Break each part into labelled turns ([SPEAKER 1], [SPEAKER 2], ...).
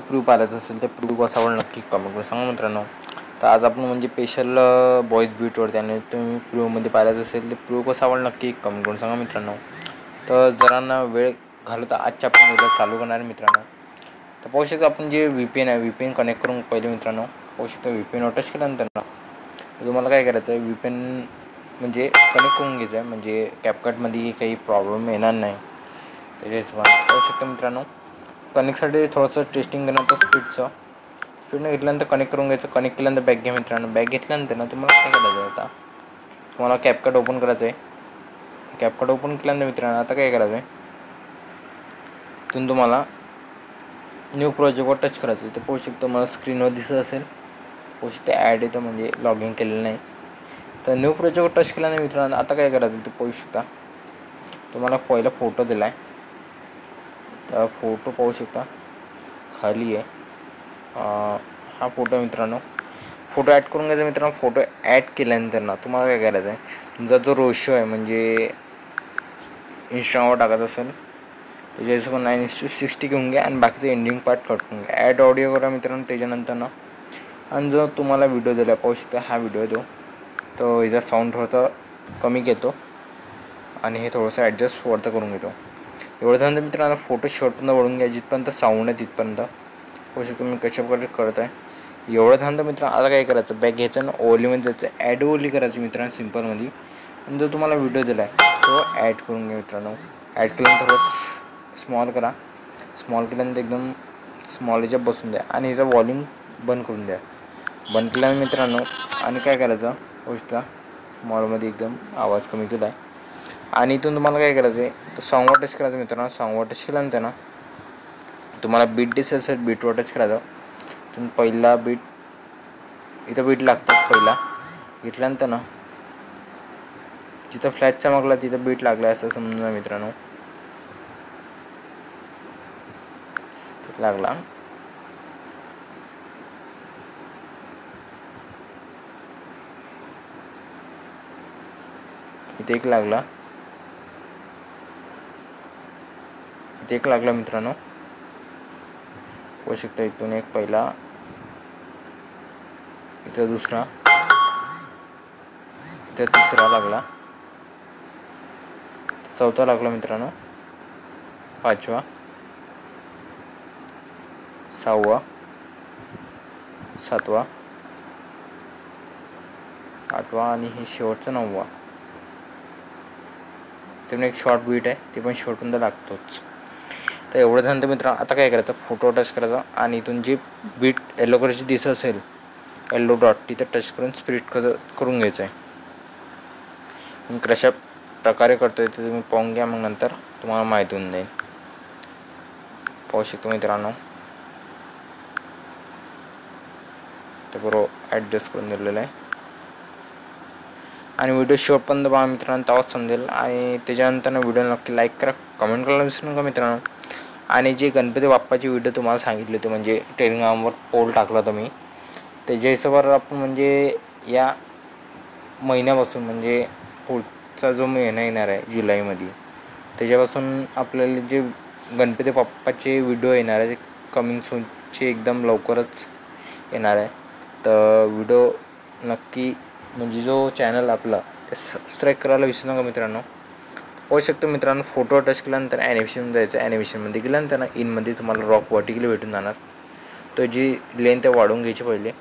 [SPEAKER 1] Proof पाहायचं असेल तर प्रूफ कसावर नक्की कमेंट करून सांगा मित्रांनो. तर आज आपण म्हणजे स्पेशल बॉईज बीटवर त्याने तुम्ही प्रूफमध्ये पाहायचं असेल तर प्रूफ कसावर नक्की कमेंट करून सांगा मित्रांनो. तर जरांना वेळ घालवता आजच्या आपण व्हिडिओ चालू करणार आहे मित्रांनो. तर पाहू शकता आपण जे VPN आहे VPN कनेक्ट करून पहिले मित्रांनो पाहू शकता VPN टच केल्यानंतर ना तुम्हाला काय करायचं आहे VPN म्हणजे कनेक्ट करून घ्यायचं आहे म्हणजे कॅपकटमध्ये काही प्रॉब्लेम येणार नाही. त्याच्या हिशोबाने पाहू शकता मित्रांनो कनेक्टसाठी थोडंसं टेस्टिंग करण्याचं स्पीडनं घेतल्यानंतर कनेक्ट करून घ्यायचं. कनेक्ट केल्यानंतर बॅग घ्या मित्रांनो. बॅग घेतल्यानंतर ना तुम्हाला काय करायचं आहे आता तुम्हाला कॅपकट ओपन करायचं आहे. कॅपकट ओपन केल्यानंतर मित्रांनो आता काय करायचं आहे तिथून तुम्हाला न्यू प्रोजेक्टवर टच करायचं आहे. तर पाहू शकता मला स्क्रीनवर दिसत असेल पाहू शकता ॲड येतं म्हणजे लॉग इन केलेलं नाही. तर न्यू प्रोजेक्टवर टच केल्यानंतर मित्रांनो आता काय करायचं ते पाहू शकता तुम्हाला पहिला फोटो दिला आहे. तर फोटो पाहू शकता खाली आहे हा फोटो मित्रांनो. फोटो ॲड करून घ्यायचा मित्रांनो. फोटो ॲड केल्यानंतर ना तुम्हाला काय करायचं आहे तुमचा जो रेशो आहे म्हणजे इंस्टाग्रामवर टाकायचं असेल त्याच्या हिशोबाने 9:60 घेऊन घ्या आणि बाकीचं एंडिंग पार्ट कट करून घ्या. ॲड ऑडिओ करा मित्रांनो त्याच्यानंतर ना आणि जो तुम्हाला व्हिडिओ दिला पाहू शकता हा व्हिडिओ देऊ तो याचा साऊंड थोडासा कमी घेतो आणि हे थोडंसं ॲडजस्ट वरतं करून घेतो. एवढं झालं मित्रांनो फोटो शेवटपर्यंत वळून घ्या जिथपर्यंत साऊंड आहे तिथपर्यंत पाहू शकतो मी कशा प्रकारे करत आहे. एवढं झालं मित्रांनो आता काय करायचं बॅग घ्यायचं ना ओलीमध्ये जायचं ॲड ओली करायची मित्रांनो सिम्पलमध्ये आणि जो तुम्हाला व्हिडिओ दिला आहे तो ॲड करून घ्या मित्रांनो. ॲड केल्यानंतर थोडं स्मॉल करा. स्मॉल केल्यानंतर एकदम स्मॉल याच्यात बसून द्या आणि याचा वॉल्यूम बंद करून द्या. बंद केल्यानंतर मित्रांनो आणि काय करायचं गोष्ट स्मॉलमध्ये एकदम आवाज कमी केला आहे आणि इथून तुम्हाला काय करायचं आहे तर सॉन्गवर टच करायचं मित्रांनो. सॉन्गवर टच केल्यानंतर ना तुम्हाला बीट दिसत असेल बीटवर टच करायचं. तुम्ही पहिला बीट इथं बीट लागतो पहिला घेतल्यानंतर ना जिथं फ्लॅश चमकला तिथं बीट लागला असं समजा मित्रांनो. लागला इथे एक लागला इथे एक लागला मित्रांनो. होऊ शकतं इथून एक पहिला इथं दुसरा इथं तिसरा लागला चौथा लागला मित्रांनो. पाचवा सहावा सातवा आठवा आणि हे शेवटचं 9वा. त्यामुळे एक शॉर्ट बीट आहे ते पण शेवटपर्यंत लागतोच. तर एवढं झालं मित्रांनो आता काय करायचं फोटो टच करायचा आणि इथून जी बीट येलो कलरची दिसत असेल येलो डॉट तिथं टच करून स्प्लिट करून घ्यायचं आहे. मग कशा प्रकारे करतो आहे ते तुम्ही पाहून घ्या मग नंतर तुम्हाला माहिती होऊन जाईल. पाहू शकतो मित्रांनो तर बरोबर ॲडजस्ट करून दिलेलं आहे आणि व्हिडिओ शेवटपर्यंत पहा मित्रांनो तेव्हाच समजेल. आणि त्याच्यानंतर व्हिडिओ नक्की लाईक करा कमेंट करायला विसरू नका मित्रांनो. आणि जे गणपती बाप्पाचे व्हिडिओ तुम्हाला सांगितले होते म्हणजे टेलिग्रामवर पोल टाकला होता मी त्याच्या हिशोबावर आपण म्हणजे या महिन्यापासून म्हणजे पुढचा जो महिना येणार आहे जुलैमध्ये त्याच्यापासून आपल्याला जे गणपती बाप्पाचे व्हिडिओ येणार आहे ते कमिंग सूनचे एकदम लवकरच येणार आहे. तर व्हिडिओ नक्की म्हणजे जो चॅनल आपला ते सबस्क्राईब करायला विसरू नका मित्रांनो. होऊ शकतो मित्रांनो फोटो टच केल्यानंतर ॲनिमेशन जायचं. ॲनिमेशनमध्ये गेल्यानंतर ना इनमध्ये तुम्हाला रॉक व्हर्टिकली भेटून जाणार. तो जी लेंथ आहे वाढवून घ्यायची पहिले.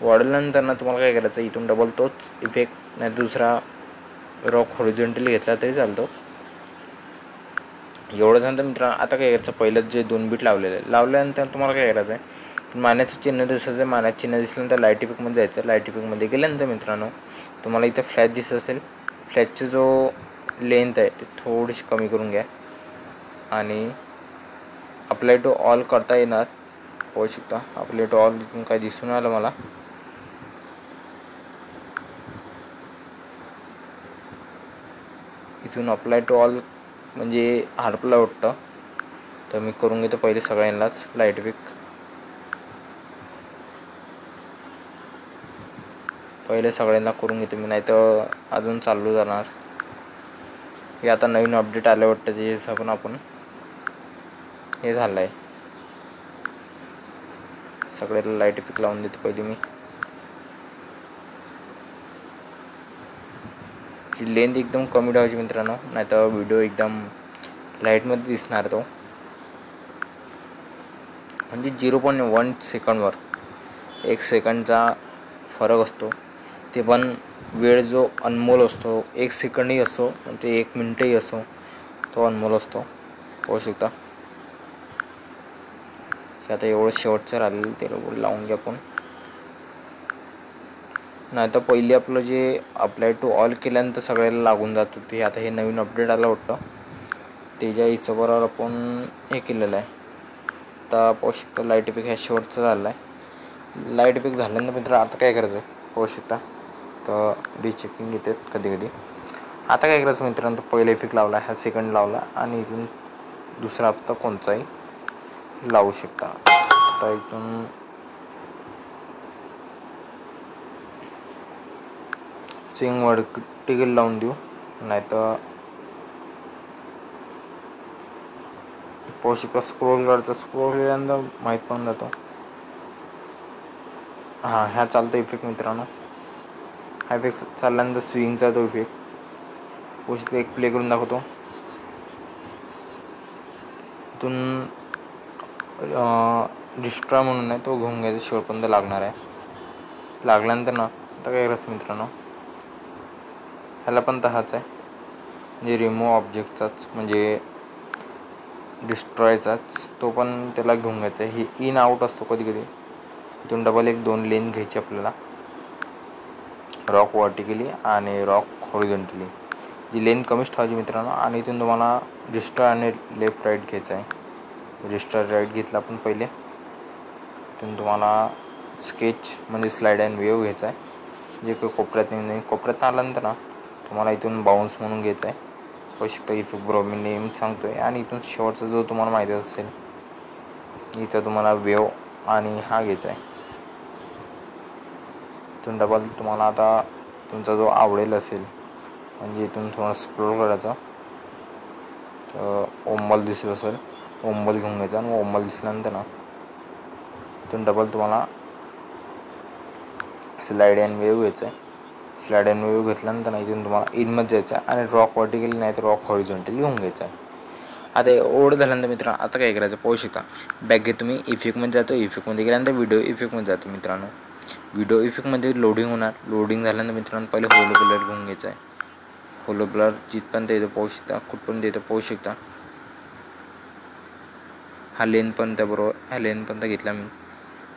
[SPEAKER 1] वाढवल्यानंतर ना तुम्हाला काय करायचं इथून डबल तोच इफेक्ट नाही दुसरा रॉक हॉरिझॉन्टली घेतला तरी चालतो. एवढं झालं मित्रांनो आता काय करायचं पहिलं जे 2 बीट लावलेलं आहे लावल्यानंतर तुम्हाला काय करायचं आहे मायनसचं चिन्ह दिसायचं, मायनस चिन्ह दिसल्यानंतर लाईट इफेक्टमध्ये जायचं. लाईट इफेक्टमध्ये गेल्यानंतर मित्रांनो तुम्हाला इथं फ्लॅश दिसत असेल, फ्लॅशची जो लेंथ आहे ते थोडीशी कमी करून घ्या आणि अप्लाय टू ऑल करता येणार. पाहू शकता अप्लाय टू ऑल इथून काय दिसून आलं मला. इथून अप्लाय टू ऑल म्हणजे हरपला वाटतं, तर मी करून घेतो पहिले सगळ्यांनाच लाईट इफेक्ट. पहिले सगळ्यांना करून घेतो मी, नाही तर अजून चालू जाणार. हे आता नवीन अपडेट आलं वाटतं, जे हिशोबानं आपण हे झालं आहे. सगळ्याला लाईट इफेक्ट लावून देतो पहिले मी. लेंथ एकदम कमी ठेवायची मित्रांनो, नाही तर व्हिडिओ एकदम लाईटमध्ये दिसणार तो. म्हणजे 0.1 सेकंडवर 1 सेकंडचा फरक असतो. ते पण वेळ जो अनमोल असतो, 1 सेकंडही असो ते 1 मिनटही असो, तो अनमोल असतो. पाहू शकता. आता एवढं शेवटचं राहिलेलं ते लावून घ्या आपण. नाही तर पहिले आपलं जे अप्लाय टू ऑल केल्यानंतर सगळ्याला लागून जात होते. आता हे नवीन अपडेट आलं वाटतं, त्याच्या हिशोबावर आपण हे केलेलं आहे. आता पाहू शकता लाईट इफेक्ट ह्या शेवटचा झाला आहे. लाईट इफेक्ट झाल्यानंतर मित्र आता काय करायचं आहे पाहू शकता. तर रिचेकिंग येतात कधी कधी. आता काय करायचं मित्रांनो, पहिला इफेक्ट लावला, हा सेकंड लावला आणि इथून दुसरा हप्ता कोणताही लावू शकता. आता इथून स्विंग वर्टिकल लावून देऊ, नाही तर पाहू शकता स्क्रोल करायचा. स्क्रोल केल्यानंतर माहीत पण जातो. ह्या चालतो इफेक्ट मित्रांनो. हा इफेक्ट चालल्यानंतर स्विंगचा तो इफेक्ट पाहू शकता. एक प्ले करून दाखवतो. इथून डिस्ट्रॉय म्हणून आहे, तो घेऊन घ्यायचा, शेवटपर्यंत लागणार आहे. लागल्यानंतर ना आता काय करायचं मित्रांनो, ह्याला पण तहाच आहे, म्हणजे रिमूव्ह ऑब्जेक्टचाच म्हणजे डिस्ट्रॉयचाच, तो पण त्याला घेऊन घ्यायचा आहे. ही इन आउट असतो कधी कधी. इथून डबल 1-2 लेन घ्यायची आपल्याला, रॉक वर्टिकली आणि रॉक हॉरिझॉन्टली. जी लेन कमीच ठेवायची मित्रांनो. आणि इथून तुम्हाला डिस्ट्रॉय आणि लेफ्ट राईट घ्यायचा आहे. डिस्ट्रॉय राईट घेतला आपण पहिले. इथून तुम्हाला स्केच म्हणजे स्लाइड अँड वेव्ह घ्यायचा आहे, जे काही कोपऱ्यात नाही. कोपऱ्यात आल्यानंतर ना तुम्हाला इथून बाउन्स म्हणून घ्यायचा आहे. पाहू शकता इफेक्ट बरोबर मी नेम सांगतोय. आणि इथून शेवटचा जो तुम्हाला माहिती असेल, इथं तुम्हाला वेव्ह आणि हा घ्यायचा आहे. इथून डबल तुम्हाला आता तुमचा जो आवडेल असेल, म्हणजे इथून थोडं स्क्रोल करायचं, तर ओंबल दिसत असेल, ओंबल घेऊन घ्यायचा. आणि ओंबल दिसल्यानंतर ना इथून डबल तुम्हाला स्लाइड अँड वेव्ह घ्यायचं आहे. स्लाइड अँड वेव्ह घेतल्यानंतर ना इथून तुम्हाला इनमध्ये जायचं आहे आणि रॉक वर्टिकली नाही तर रॉक हॉरिझॉन्टली घेऊन घ्यायचं आहे. आता एवढं झाल्यानंतर मित्रांनो आता काय करायचं पाहू शकता. बॅक घेतो मी, इफेक्टमध्ये जातो. इफेक्टमध्ये गेल्यानंतर व्हिडिओ इफेक्टमध्ये जातो मित्रांनो. व्हिडिओ इफेक्टमध्ये लोडिंग होणार. लोडिंग झाल्यानंतर मित्रांनो पहिले होलो ब्लर घेऊन घ्यायचा आहे. होलो ब्लर जिथपर्यंत येतो पाहू शकता, कुठपर्यंत येतो पाहू शकता. हा लेन पण त्याबरोबर ह्या लेनपर्यंत घेतला मी.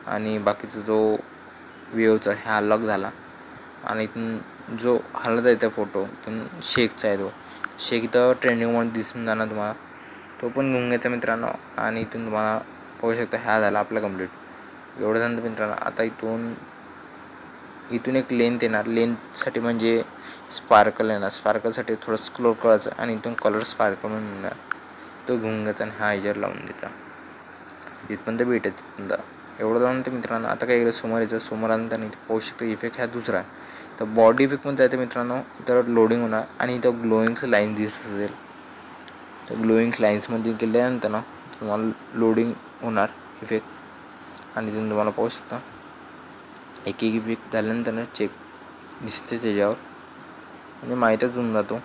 [SPEAKER 1] आणि बाकीचा जो वेव्हचा ह्या अलग झाला. आणि इथून जो हलत आहे त्या फोटो, इथून शेकचा आहे, तो शेक इथं ट्रेंडिंगमध्ये दिसून जाणार तुम्हाला, तो पण घेऊन घ्यायचा मित्रांनो. आणि इथून तुम्हाला पाहू शकता ह्या झाला आपला कंप्लीट. एवढं झालं मित्रांनो. आता इथून एक लेंथ येणार. लेंथसाठी म्हणजे स्पार्कल येणार. स्पार्कलसाठी थोडं स्क्रोल करायचं आणि इथून कलर स्पार्कल म्हणून येणार, तो घेऊन घ्यायचा आणि हा ह्याच्यावर लावून द्यायचा. तिथपर्यंत भेटेल तिथपर्यंत. एवढं जाऊन तर मित्रांनो आता काय केलं, समोर यायचं. समोर आल्यानंतर नाही पाहू शकता इफेक्ट ह्या दुसरा आहे. तर बॉडी इफेक्टमध्ये जायचं मित्रांनो. इथं लोडिंग होणार आणि इथं ग्लोईंग लाईन दिसत असेल, तर ग्लोईंग लाईन्समध्ये गेल्यानंतर ना तुम्हाला लोडिंग होणार इफेक्ट. आणि इथून तुम्हाला पाहू शकता एक एक इफेक्ट झाल्यानंतर ना चेक दिसते त्याच्यावर, म्हणजे माहीतच होऊन जातो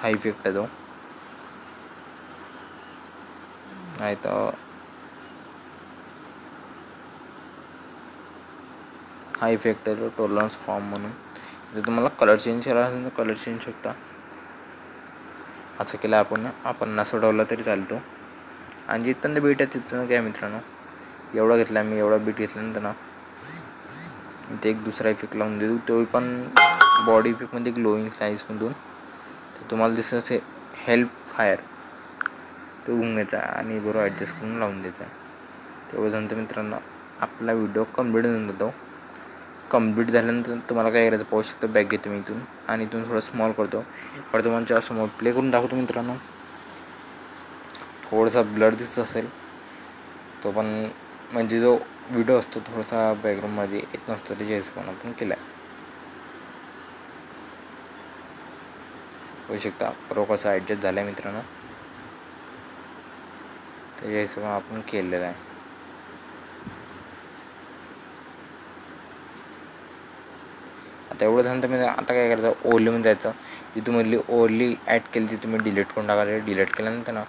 [SPEAKER 1] हा इफेक्ट आहे तो. नाही तर हा इफेक्ट आहे तो टॉलरन्स फॉर्म म्हणून. जर तुम्हाला कलर चेंज करायला असेल तर कलर चेंज शकता. असं केलं आपण नसं ठेवला तरी चालतो. आणि जिथपर्यंत बीट आहे तिथपर्यंत काय मित्रांनो, एवढा घेतला मी, एवढा बीट घेतल्यानंतर ना इथे एक दुसरा इफेक्ट लावून देऊ, तो पण बॉडी इफेक्टमध्ये ग्लोईंग साईजमधून. तर तुम्हाला दिसत असेल हेल्प फायर, तो घेऊन घ्यायचा आणि बरोबर ॲडजस्ट करून लावून द्यायचा. तेवढं मित्रांनो आपला व्हिडिओ कंप्लीट होऊन जातो. कंप्लीट झाल्यानंतर तुम्हाला काय करायचं पाहू शकता. बॅक घेतो मी इथून आणि इथून थोडं स्मॉल करतो. तुम्हाला समोर प्ले करून दाखवतो मित्रांनो. थोडासा ब्लर दिसत असेल तो पण, म्हणजे जो व्हिडिओ असतो थोडासा बॅकग्राऊंडमध्ये येत नसतो, त्याच्या हिशोबाने आपण केला आहे. होऊ शकता बरोबर कसा ॲडजस्ट झाला आहे मित्रांनो, त्याच्या हिशोबाने आपण केलेला आहे. आता एवढं झालं तर मी आता काय करायचं, ओरलीमध्ये जायचं. जी तुम्ही ओरली ॲड केली ती तुम्ही डिलीट करून टाकायचं. डिलीट केल्यानंतर ना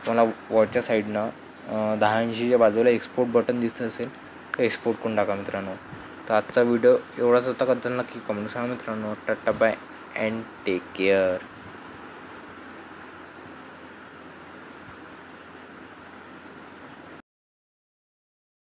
[SPEAKER 1] तुम्हाला वरच्या साईडनं 1080च्या बाजूला एक्सपोर्ट बटन दिसत असेल तर एक्सपोर्ट करून टाका मित्रांनो. तर आजचा व्हिडिओ एवढाच होता. नक्की कमेंट सांगा मित्रांनो. Tata bye and take care.